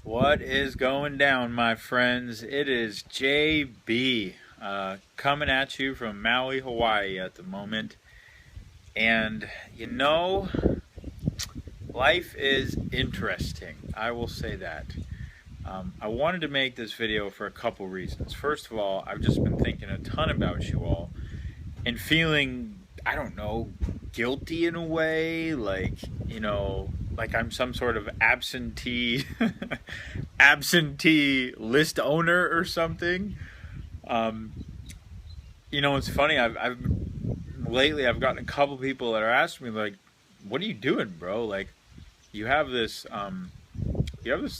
What is going down, my friends? It is JB coming at you from Maui, Hawaii at the moment. And life is interesting. I will say that. I wanted to make this video for a couple reasons. First of all, I've just been thinking a ton about you all and feeling, guilty in a way, like I'm some sort of absentee list owner or something. It's funny. Lately I've gotten a couple people that are asking me, like, "What are you doing, bro? Like, you have this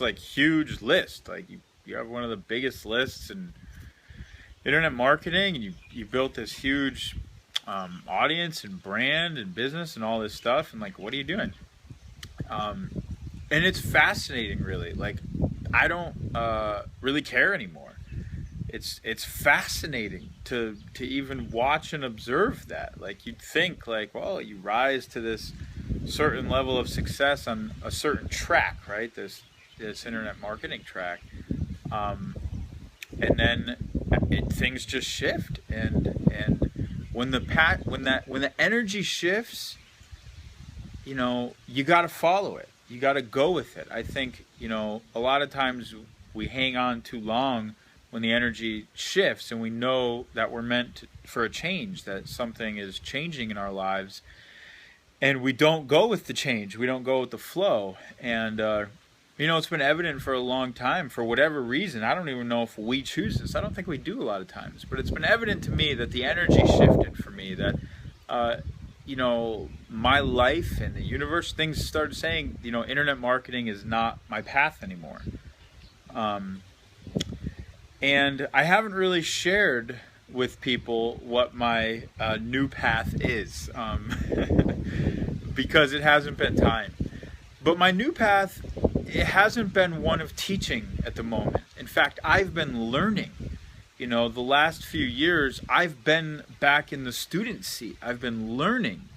like huge list. Like, you have one of the biggest lists in internet marketing, and you built this huge audience and brand and business and all this stuff. And like, what are you doing?" And it's fascinating, really. Like, I don't really care anymore. It's fascinating to even watch and observe that. Like, you'd think, like, well, you rise to this certain level of success on a certain track, right? This internet marketing track, and then things just shift. And when the energy shifts, you got to follow it. You got to go with it. I think, a lot of times we hang on too long when the energy shifts, and we know that we're meant for a change, that something is changing in our lives, and we don't go with the change. We don't go with the flow. And, it's been evident for a long time, for whatever reason. I don't even know if we choose this. I don't think we do a lot of times. But it's been evident to me that the energy shifted for me, that my life and the universe, things started saying, internet marketing is not my path anymore. And I haven't really shared with people what my new path is, because it hasn't been time. But my new path, it hasn't been one of teaching at the moment. In fact, I've been learning. The last few years, I've been back in the student seat. I've been learning.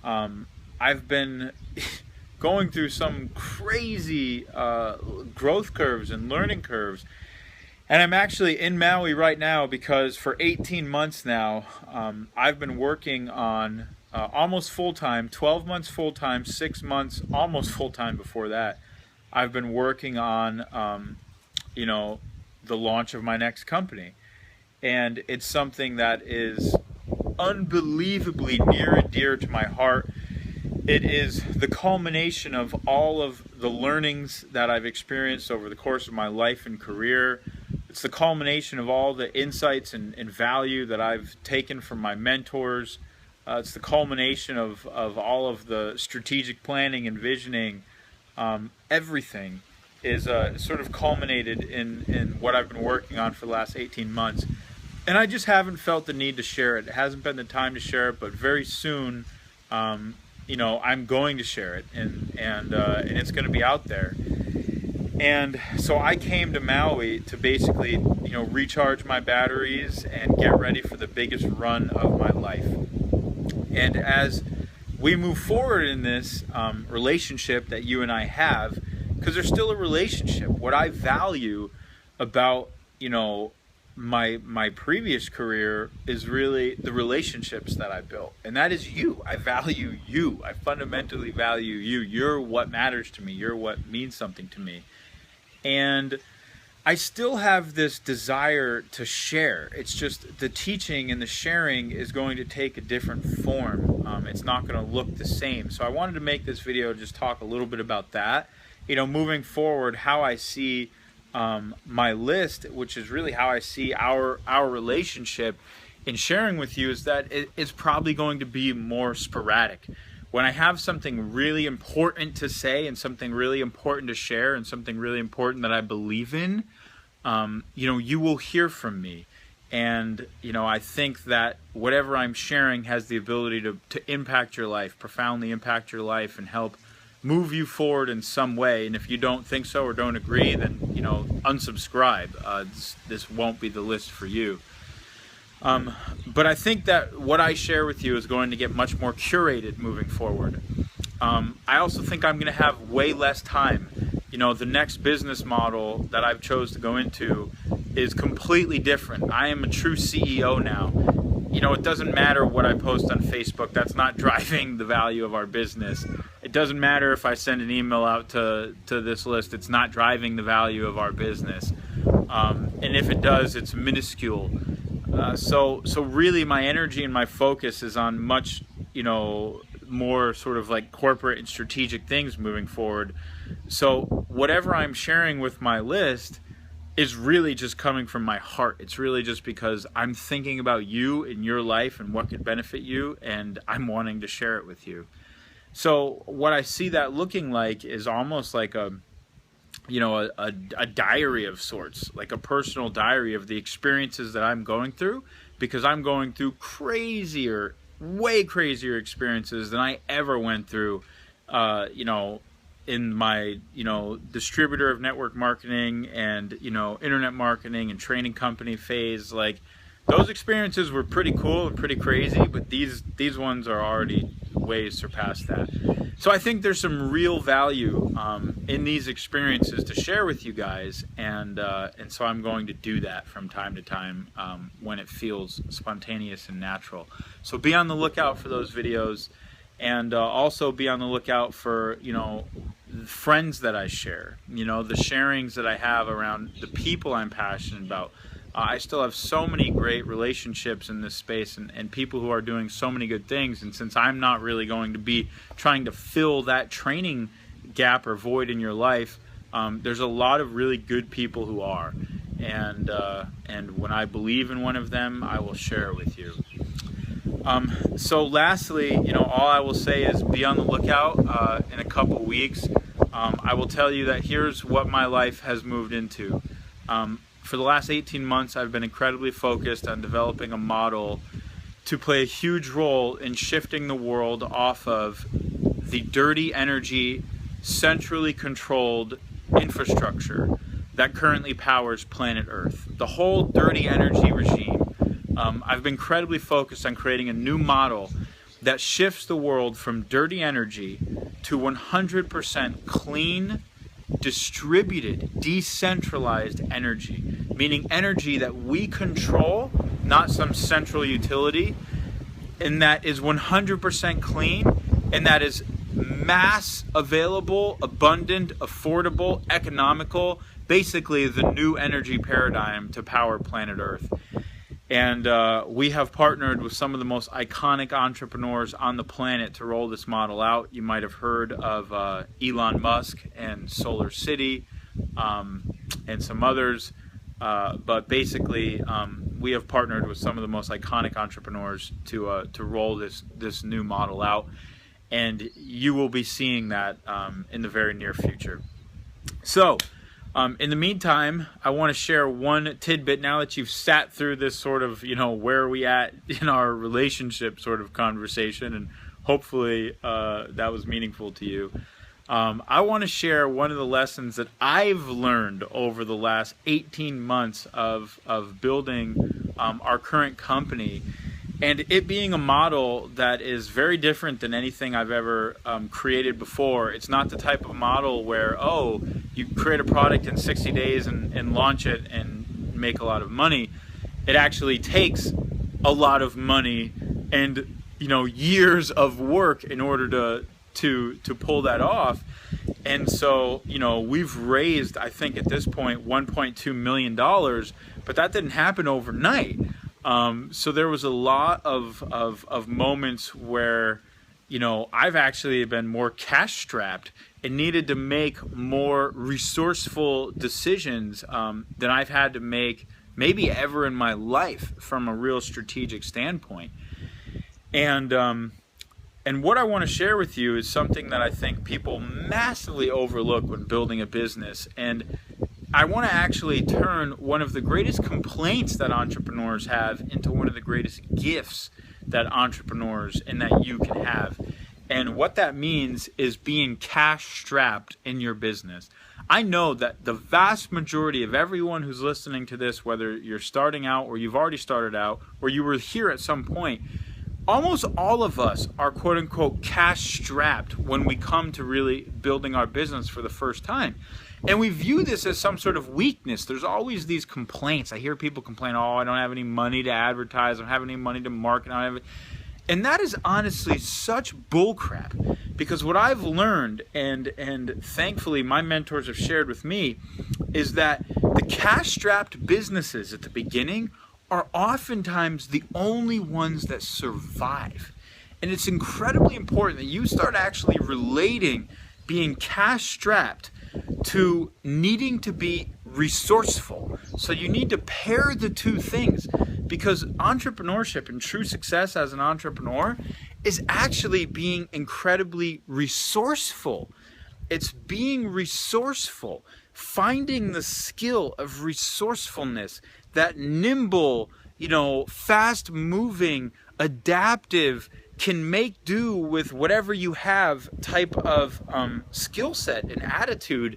I've been going through some crazy growth curves and learning curves. And I'm actually in Maui right now because for 18 months now, I've been working on almost full-time, 12 months full-time, 6 months almost full-time before that. I've been working on, the launch of my next company. And it's something that is unbelievably near and dear to my heart. It is the culmination of all of the learnings that I've experienced over the course of my life and career. It's the culmination of all the insights and value that I've taken from my mentors. It's the culmination of all of the strategic planning and visioning. Everything is sort of culminated in what I've been working on for the last 18 months. And I just haven't felt the need to share it. It hasn't been the time to share it, but very soon, I'm going to share it, and it's going to be out there. And so I came to Maui to basically, recharge my batteries and get ready for the biggest run of my life. And as we move forward in this relationship that you and I have, because there's still a relationship. What I value about, my previous career is really the relationships that I built. And that is you. I value you. I fundamentally value you. You're what matters to me. You're what means something to me. And I still have this desire to share. It's just the teaching and the sharing is going to take a different form. It's not going to look the same. So I wanted to make this video just talk a little bit about that. Moving forward, how I see my list, which is really how I see our relationship in sharing with you, is that it's probably going to be more sporadic. When I have something really important to say and something really important to share and something really important that I believe in, you will hear from me. And, I think that whatever I'm sharing has the ability to impact your life, profoundly impact your life, and help move you forward in some way. And if you don't think so or don't agree, then, unsubscribe. This won't be the list for you. But I think that what I share with you is going to get much more curated moving forward. I also think I'm going to have way less time. the next business model that I've chose to go into is completely different. I am a true CEO now. It doesn't matter what I post on Facebook. That's not driving the value of our business. It doesn't matter if I send an email out to this list. It's not driving the value of our business. And if it does, it's minuscule. So really my energy and my focus is on much, more sort of like corporate and strategic things moving forward. So whatever I'm sharing with my list is really just coming from my heart. It's really just because I'm thinking about you and your life and what could benefit you, and I'm wanting to share it with you. So what I see that looking like is almost like a diary of sorts, like a personal diary of the experiences that I'm going through, because I'm going through way crazier experiences than I ever went through, in my, distributor of network marketing and, internet marketing and training company phase. Like, those experiences were pretty cool and pretty crazy, but these ones are already way surpassed that. So I think there's some real value in these experiences to share with you guys, and so I'm going to do that from time to time when it feels spontaneous and natural. So be on the lookout for those videos, and also be on the lookout for friends that I share, the sharings that I have around the people I'm passionate about. I still have so many great relationships in this space, and people who are doing so many good things. And since I'm not really going to be trying to fill that training gap or void in your life, there's a lot of really good people who are. And when I believe in one of them, I will share it with you. So lastly, all I will say is be on the lookout in a couple weeks. I will tell you that here's what my life has moved into. For the last 18 months, I've been incredibly focused on developing a model to play a huge role in shifting the world off of the dirty energy, centrally controlled infrastructure that currently powers planet Earth. The whole dirty energy regime. I've been incredibly focused on creating a new model that shifts the world from dirty energy to 100% clean, distributed, decentralized energy, meaning energy that we control, not some central utility, and that is 100% clean, and that is mass available, abundant, affordable, economical, basically the new energy paradigm to power planet Earth. And we have partnered with some of the most iconic entrepreneurs on the planet to roll this model out. You might have heard of Elon Musk and Solar City and some others. But basically, we have partnered with some of the most iconic entrepreneurs to roll this new model out. And you will be seeing that in the very near future. So, in the meantime, I want to share one tidbit now that you've sat through this sort of, where are we at in our relationship sort of conversation, and hopefully that was meaningful to you. I want to share one of the lessons that I've learned over the last 18 months of building our current company, and it being a model that is very different than anything I've ever created before. It's not the type of model where, you create a product in 60 days and launch it and make a lot of money. It actually takes a lot of money and years of work in order to pull that off. And so we've raised, I think at this point, $1.2 million, but that didn't happen overnight. So there was a lot of moments where I've actually been more cash strapped and needed to make more resourceful decisions than I've had to make maybe ever in my life from a real strategic standpoint. And what I want to share with you is something that I think people massively overlook when building a business. And I want to actually turn one of the greatest complaints that entrepreneurs have into one of the greatest gifts that entrepreneurs and that you can have. And what that means is being cash strapped in your business. I know that the vast majority of everyone who's listening to this, whether you're starting out or you've already started out or you were here at some point, almost all of us are quote unquote cash strapped when we come to really building our business for the first time. And we view this as some sort of weakness. There's always these complaints. I hear people complain, oh, I don't have any money to advertise. I don't have any money to market. And that is honestly such bullcrap. Because what I've learned, and thankfully my mentors have shared with me, is that the cash-strapped businesses at the beginning are oftentimes the only ones that survive. And it's incredibly important that you start actually relating being cash-strapped to needing to be resourceful. So you need to pair the two things, because entrepreneurship and true success as an entrepreneur is actually being incredibly resourceful. It's being resourceful, finding the skill of resourcefulness, that nimble, fast moving, adaptive, can make do with whatever you have type of skill set and attitude.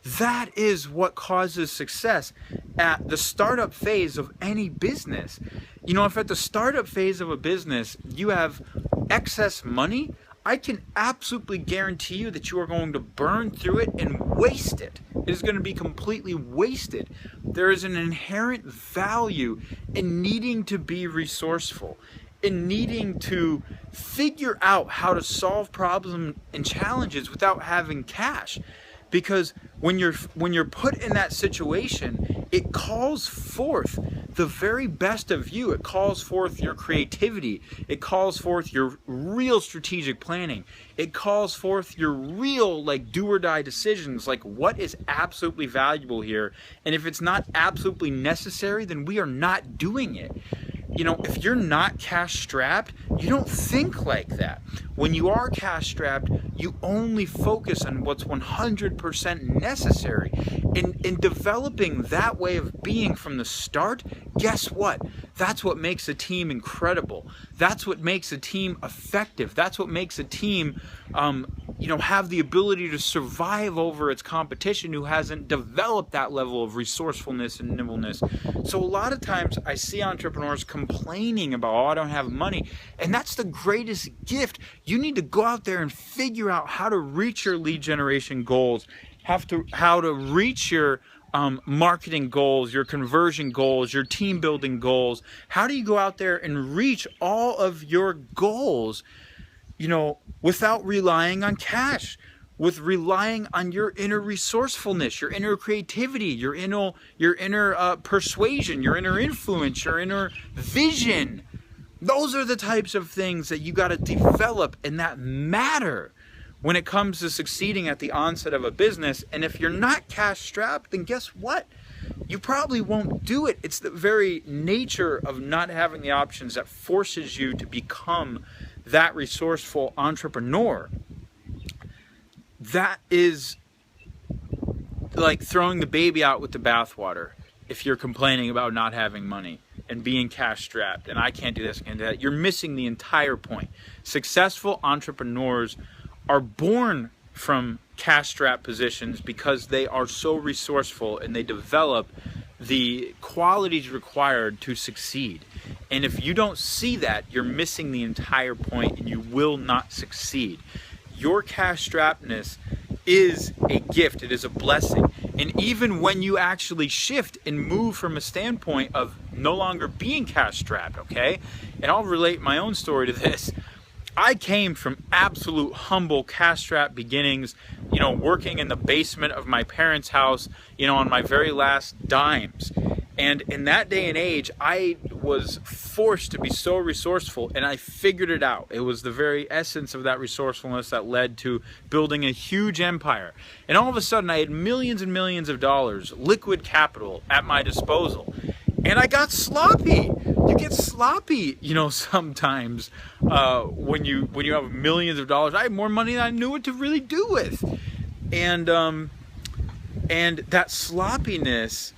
That is what causes success at the startup phase of any business. If at the startup phase of a business you have excess money, I can absolutely guarantee you that you are going to burn through it and waste it. It is going to be completely wasted. There is an inherent value in needing to be resourceful, in needing to figure out how to solve problems and challenges without having cash. Because when you're put in that situation, it calls forth the very best of you. It calls forth your creativity. It calls forth your real strategic planning. It calls forth your real do or die decisions, like what is absolutely valuable here. And if it's not absolutely necessary, then we are not doing it. If you're not cash strapped, you don't think like that. When you are cash strapped, you only focus on what's 100% necessary. In developing that way of being from the start, guess what? That's what makes a team incredible. That's what makes a team effective. That's what makes a team have the ability to survive over its competition who hasn't developed that level of resourcefulness and nimbleness. So a lot of times I see entrepreneurs complaining about, oh, I don't have money. And that's the greatest gift. You need to go out there and figure out how to reach your lead generation goals, how to reach your marketing goals, your conversion goals, your team building goals. How do you go out there and reach all of your goals, without relying on cash, with relying on your inner resourcefulness, your inner creativity, your inner persuasion, your inner influence, your inner vision. Those are the types of things that you got to develop and that matter when it comes to succeeding at the onset of a business. And if you're not cash strapped, then guess what? You probably won't do it. It's the very nature of not having the options that forces you to become that resourceful entrepreneur. That is like throwing the baby out with the bathwater if you're complaining about not having money and being cash strapped and I can't do this, I can't do that. You're missing the entire point. Successful entrepreneurs are born from cash strapped positions because they are so resourceful and they develop the qualities required to succeed. And if you don't see that, you're missing the entire point and you will not succeed. Your cash strappedness is a gift. It is a blessing. And even when you actually shift and move from a standpoint of no longer being cash strapped, okay? And I'll relate my own story to this. I came from absolute humble cash strapped beginnings, working in the basement of my parents' house, on my very last dimes. And in that day and age, I was forced to be so resourceful, and I figured it out. It was the very essence of that resourcefulness that led to building a huge empire. And all of a sudden, I had millions and millions of dollars, liquid capital at my disposal. And I got sloppy. You get sloppy, sometimes when you have millions of dollars. I had more money than I knew what to really do with. And that sloppiness,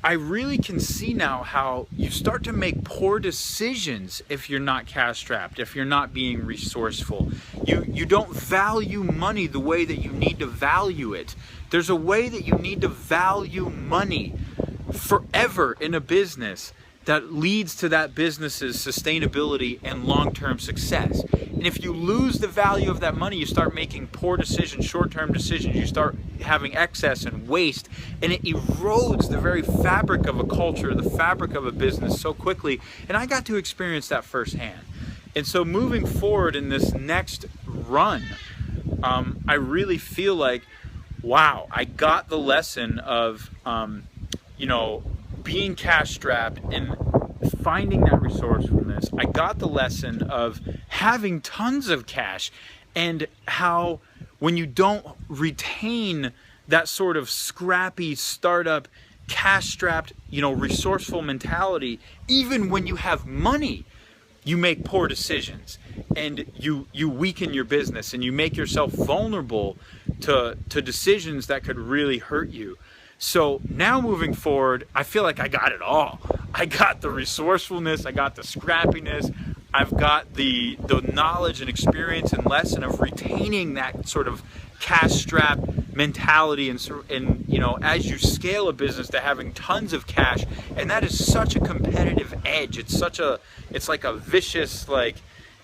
I really can see now how you start to make poor decisions if you're not cash strapped, if you're not being resourceful. You don't value money the way that you need to value it. There's a way that you need to value money forever in a business that leads to that business's sustainability and long-term success. And if you lose the value of that money, you start making poor decisions, short-term decisions, you start having excess and waste, and it erodes the very fabric of a culture, the fabric of a business so quickly. And I got to experience that firsthand. And so moving forward in this next run, I really feel like, wow, I got the lesson of, being cash strapped and finding that resourcefulness. I got the lesson of having tons of cash, and how when you don't retain that sort of scrappy startup, cash strapped, resourceful mentality, even when you have money, you make poor decisions, and you weaken your business, and you make yourself vulnerable to decisions that could really hurt you. So now moving forward, I feel like I got it all. I got the resourcefulness, I got the scrappiness, I've got the knowledge and experience and lesson of retaining that sort of cash-strapped mentality, and as you scale a business, to having tons of cash, and that is such a competitive edge. It's like a vicious,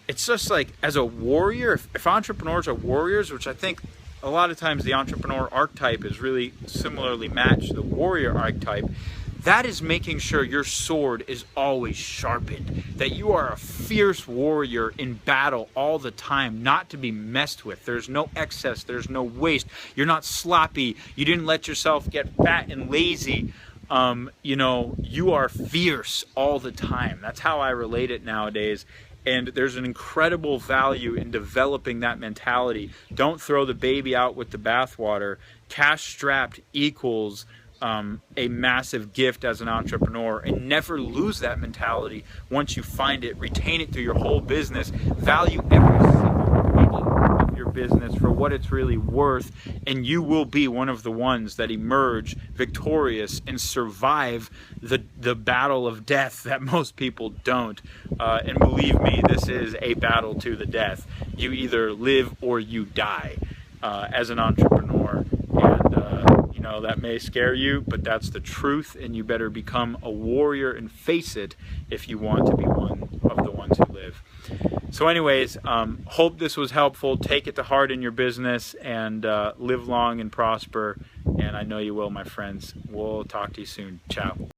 it's just like, as a warrior, if entrepreneurs are warriors, which I think a lot of times the entrepreneur archetype is really similarly matched to the warrior archetype, that is making sure your sword is always sharpened, that you are a fierce warrior in battle all the time, not to be messed with. There's no excess, there's no waste, you're not sloppy, you didn't let yourself get fat and lazy. You are fierce all the time. That's how I relate it nowadays. And there's an incredible value in developing that mentality. Don't throw the baby out with the bathwater. Cash strapped equals a massive gift as an entrepreneur, and never lose that mentality. Once you find it, retain it through your whole business. Value every single penny of your business for what it's really worth, and you will be one of the ones that emerge victorious and survive the battle of death that most people don't. And believe me, this is a battle to the death. You either live or you die as an entrepreneur. And that may scare you, but that's the truth, and you better become a warrior and face it if you want to be one of the ones who live. So anyways, hope this was helpful. Take it to heart in your business, and live long and prosper. And I know you will, my friends. We'll talk to you soon. Ciao.